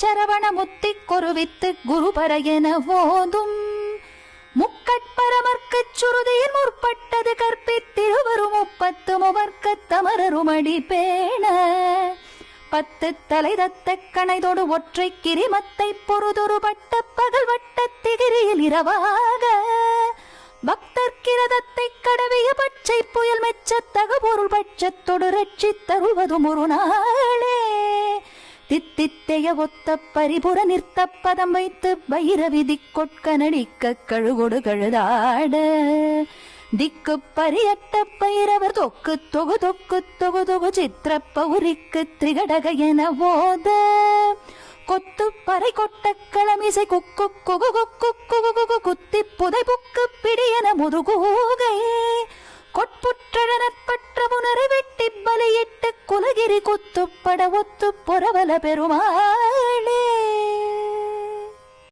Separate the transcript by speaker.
Speaker 1: சரவண முத்திக் கொருவித்து குருபர என ஓதும் முக்கட்பரமர்க்குச் சுருதியின் முற்பட்டது கற்பித்திருவரும் 30 முவர்க்கத் தமரருமடி பேண 10 தலை தத்த கணைதொடு ஒற்றை கிரிமத்தை பொறுதொரு பட்ட பகல் வட்ட திகிரியில் இரவாக பக்தர்கிரதத்தை கடவிய பச்சை புயல் மெச்சத்தக பொருள் பட்சத்தொடு ரட்சித்தருள்வதும் ஒரு நாளே தித்தித்தைய ஒத்த பரிபுற நிறுத்த பதம் வைத்து பைரவி திக்கொட்க நடிக்க கழுகொடு கழுதாட திக்கு பரியட்ட பைரவர் தொக்கு தொகு தொக்கு தொகு தொகு சித்திர பௌரிக்கு திரிகடக என ஓத கொத்து பறை கொட்ட களமிசை குக்கு குகு குக்கு குகு குகு குத்தி புதை புக்கு பிடியன முதுகூகை கொட்புற்றழனற்பற்ற புனரை வெட்டி பலியிட்டு குலகிரி குத்துப்பட ஒத்து பொறவல பெருமாளே